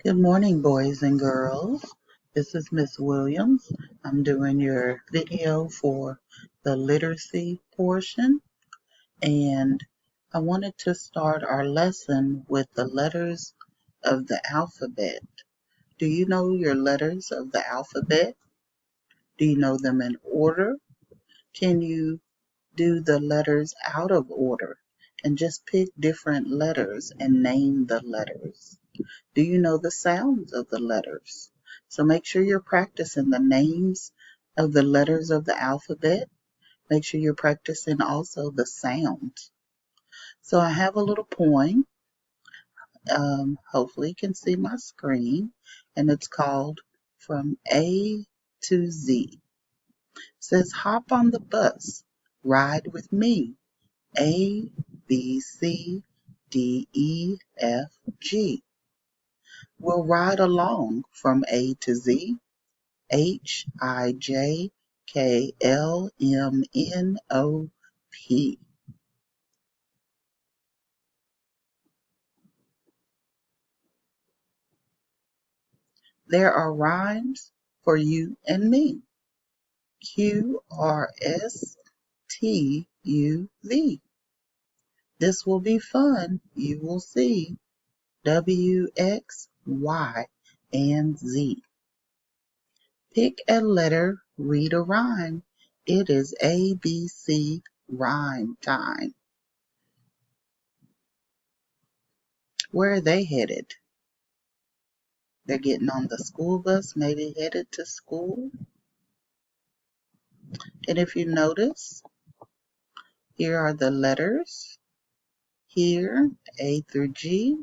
Good morning, boys and girls. This is Miss Williams. I'm doing your video for the literacy portion, and I wanted to start our lesson with the letters of the alphabet. Do you know your letters of the alphabet? Do you know them in order? Can you do the letters out of order and just pick different letters and name the letters? Do you know the sounds of the letters? So make sure you're practicing the names of the letters of the alphabet. Make sure you're practicing also the sounds. So I have a little poem. Hopefully you can see my screen, and it's called From A to Z. It says, hop on the bus, ride with me. A, B, C, D, E, F, G. We'll ride along from A to Z. H, I, J, K, L, M, N, O, P. There are rhymes for you and me. Q, R, S, T, U, V. This will be fun, you will see. W, X, Y, and Z. Pick a letter, read a rhyme. It is A, B, C rhyme time. Where are they headed? They're getting on the school bus, maybe headed to school. And if you notice, here are the letters. Here, A through G,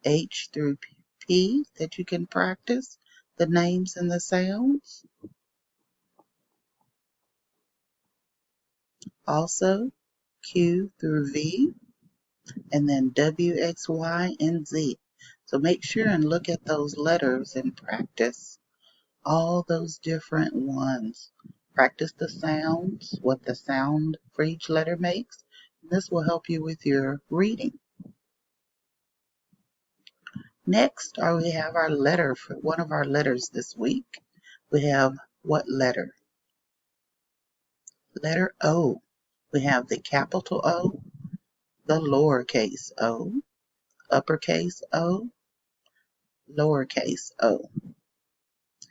H through P, that you can practice the names and the sounds. Also, Q through V, and then W, X, Y, and Z. So make sure and look at those letters and practice all those different ones. Practice the sounds, what the sound for each letter makes. This will help you with your reading. Next, we have our letter for one of our letters this week. We have what letter? Letter O. We have the capital O, the lowercase o, uppercase O, lowercase o.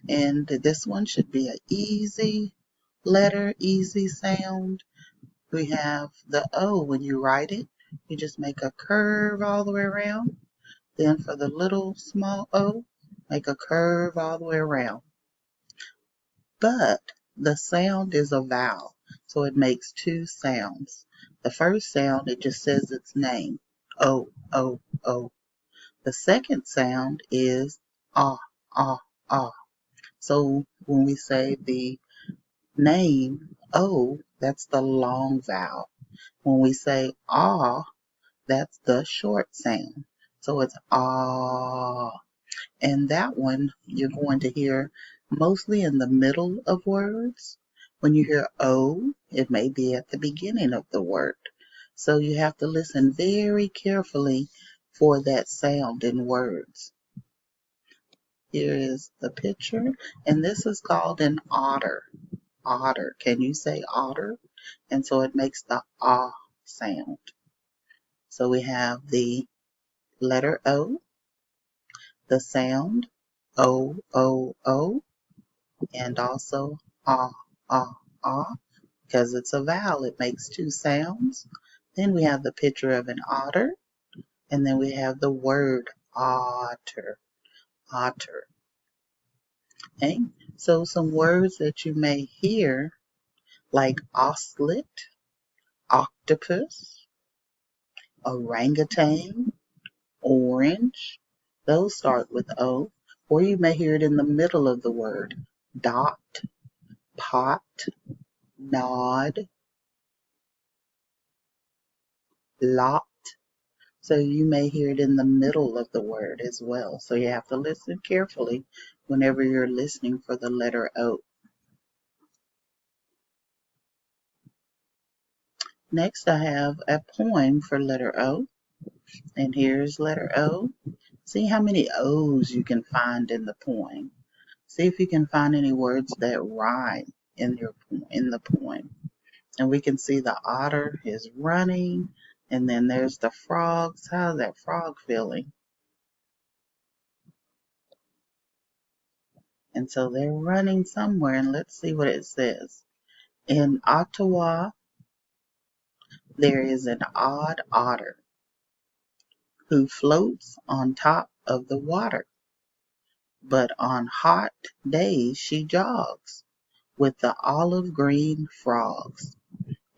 And this one should be an easy letter, easy sound. We have the O. When you write it, you just make a curve all the way around. Then for the little small o, make a curve all the way around. But the sound is a vowel, so it makes two sounds. The first sound, it just says its name, O, O, O. The second sound is ah, ah, ah. So when we say the name O, that's the long vowel. When we say ah, that's the short sound. So it's ah. And that one you're going to hear mostly in the middle of words. When you hear O, it may be at the beginning of the word. So you have to listen very carefully for that sound in words. Here is the picture, and this is called an otter. Otter. Can you say otter? And so it makes the ah sound. So we have the letter O, the sound O, O, O, and also ah, ah, ah, because it's a vowel, it makes two sounds. Then we have the picture of an otter, and then we have the word otter, otter. Okay, so some words that you may hear, like oscillate, octopus, orangutan, orange, those start with O, or you may hear it in the middle of the word, dot, pot, nod, lot. So you may hear it in the middle of the word as well. So you have to listen carefully whenever you're listening for the letter O. Next, I have a poem for letter O. And here's letter O. See how many O's you can find in the poem. See if you can find any words that rhyme in the poem. And we can see the otter is running, and then there's the frogs. How's that frog feeling? And so they're running somewhere, and let's see what it says. In Ottawa, there is an odd otter who floats on top of the water, but on hot days she jogs with the olive green frogs,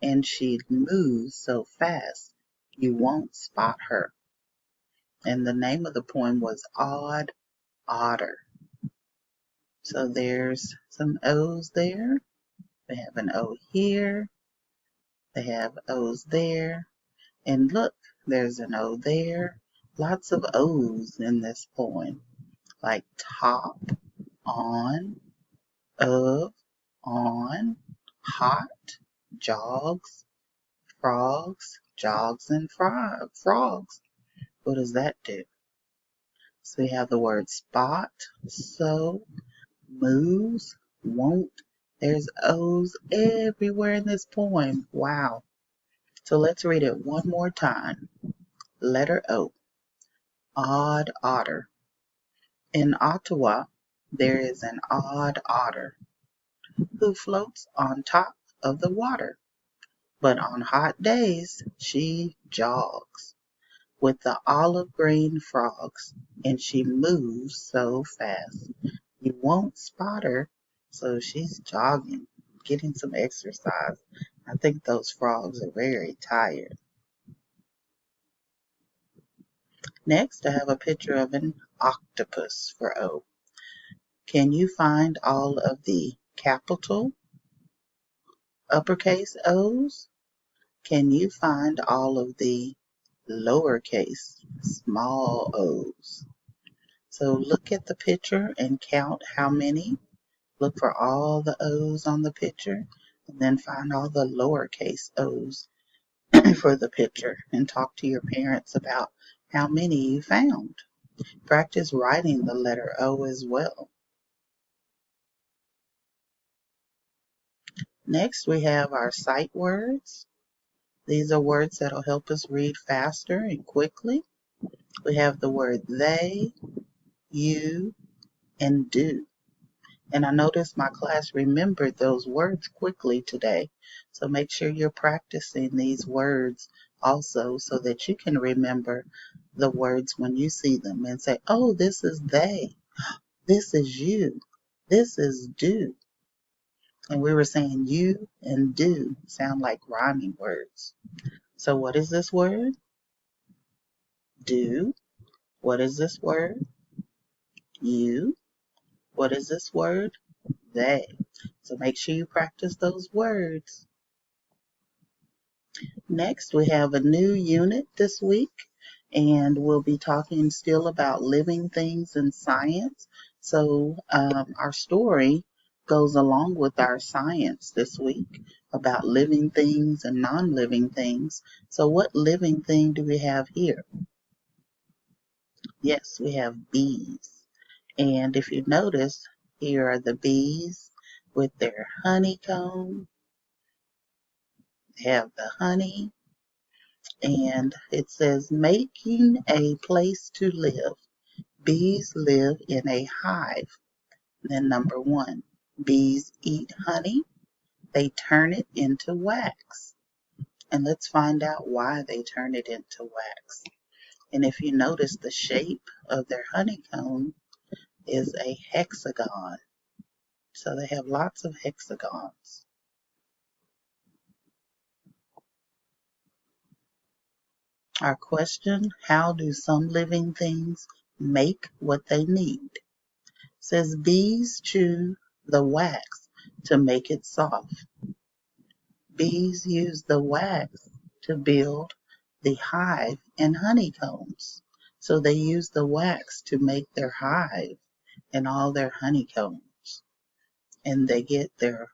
and she moves so fast you won't spot her. And the name of the poem was Odd Otter. So there's some O's there. They have an O here. They have O's there. And look, there's an O there. Lots of O's in this poem, like top, on, of, on, hot, jogs, frogs, jogs and frogs. What does that do? So we have the word spot, so, moves, won't. There's O's everywhere in this poem. Wow. So let's read it one more time. Letter O. Odd otter. In Ottawa, there is an odd otter who floats on top of the water, but on hot days she jogs with the olive green frogs, and she moves so fast you won't spot her. So she's jogging, getting some exercise. I think those frogs are very tired. Next, I have a picture of an octopus for O. Can you find all of the capital uppercase O's? Can you find all of the lowercase small o's? So look at the picture and count how many. Look for all the O's on the picture, and then find all the lowercase O's for the picture, and talk to your parents about how many you found. Practice writing the letter O as well. Next, we have our sight words. These are words that will help us read faster and quickly. We have the word they, you, and do. And I noticed my class remembered those words quickly today. So make sure you're practicing these words also so that you can remember the words when you see them and say, oh, this is they. This is you. This is do. And we were saying you and do sound like rhyming words. So what is this word? Do. What is this word? You. What is this word? They. So make sure you practice those words. Next, we have a new unit this week, and we'll be talking still about living things in science. So our story goes along with our science this week about living things and non-living things. So what living thing do we have here? Yes, we have bees. And if you notice, here are the bees with their honeycomb. They have the honey, and it says making a place to live. Bees live in a hive. Then number 1, bees eat honey. They turn it into wax. And let's find out why they turn it into wax. And if you notice, the shape of their honeycomb is a hexagon. So they have lots of hexagons. Our question, how do some living things make what they need? Says bees chew the wax to make it soft. Bees use the wax to build the hive and honeycombs. So they use the wax to make their hive and all their honeycombs. And they get their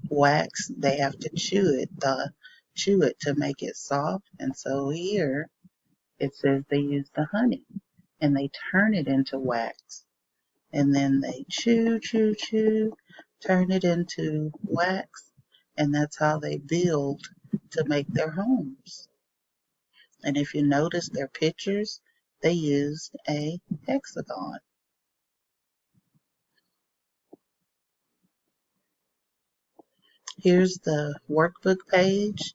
wax, they have to chew it to make it soft. And so here it says they use the honey. and they turn it into wax. And then they chew, chew, chew, turn it into wax, and that's how they build to make their homes. And if you notice their pictures, they used a hexagon. Here's the workbook page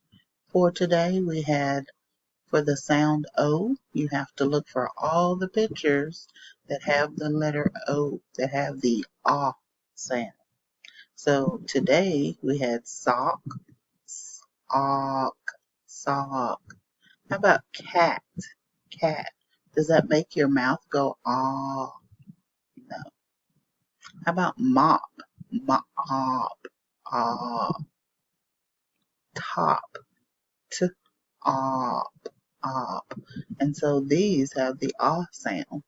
for today. We had for the sound O, you have to look for all the pictures that have the letter O, that have the ah sound. So today we had sock, sock, sock. How about cat, cat? Does that make your mouth go ah? No. How about mop, mop, ah? Top, t, op, op. And so these have the ah sound.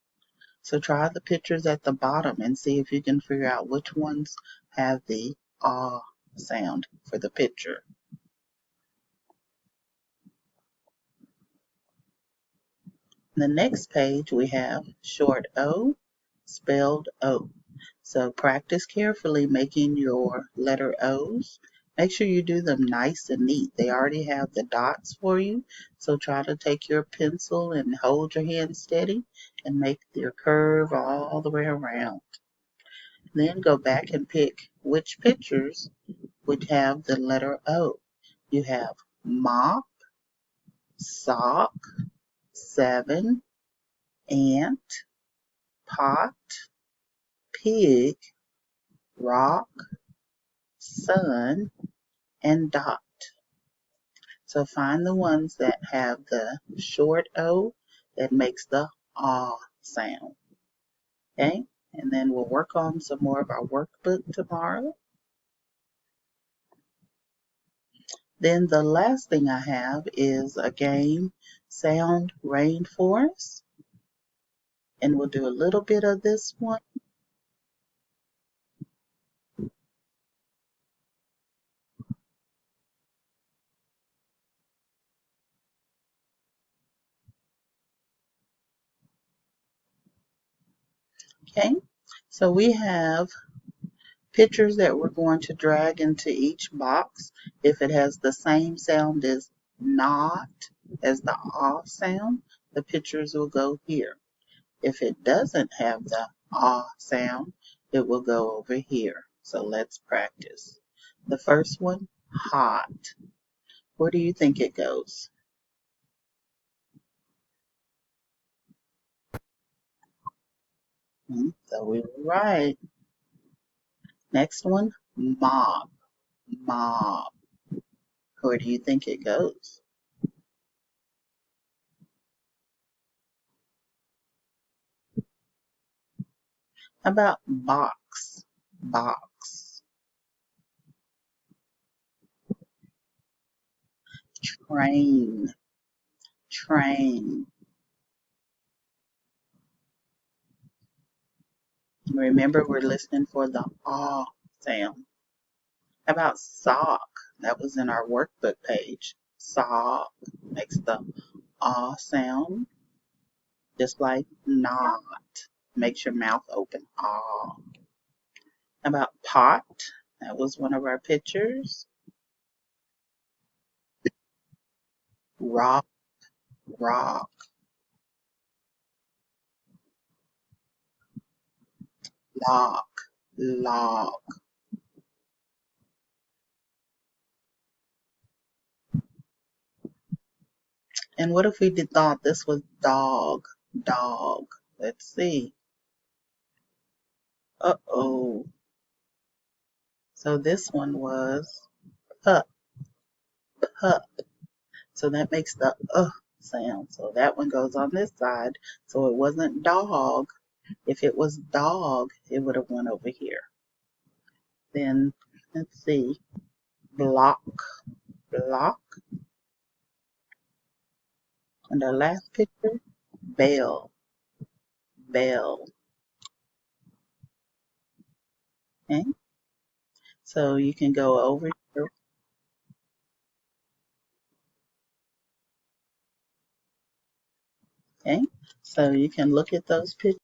So try the pictures at the bottom and see if you can figure out which ones have the ah sound for the picture. The next page we have short O, spelled O. So practice carefully making your letter O's. Make sure you do them nice and neat. They already have the dots for you. So try to take your pencil and hold your hand steady and make your curve all the way around. Then go back and pick which pictures would have the letter O. You have mop, sock, 7, ant, pot, pig, rock, sun, and dot. So find the ones that have the short O that makes the ah sound. Okay, and then we'll work on some more of our workbook tomorrow. Then the last thing I have is a game, Sound Rainforest, and we'll do a little bit of this one. Okay, so we have pictures that we're going to drag into each box. If it has the same sound as not, as the ah sound, the pictures will go here. If it doesn't have the ah sound, it will go over here. So let's practice. The first one, hot. Where do you think it goes? So we were right. Next one, mob. Mob. Where do you think it goes? How about box? Box. Train. Train. Remember, we're listening for the ah sound. How about sock? That was in our workbook page. Sock makes the ah sound, just like not makes your mouth open. Ah. How about pot? That was one of our pictures. Rock, rock. Lock, lock. And what if we thought this was dog, dog? Let's see. Uh-oh. So this one was pup, pup. So that makes the sound. So that one goes on this side. So it wasn't dog. If it was dog, it would have went over here. Then let's see. Block, block. And the last picture, bell, bell. Okay. So you can go over here. Okay. So you can look at those pictures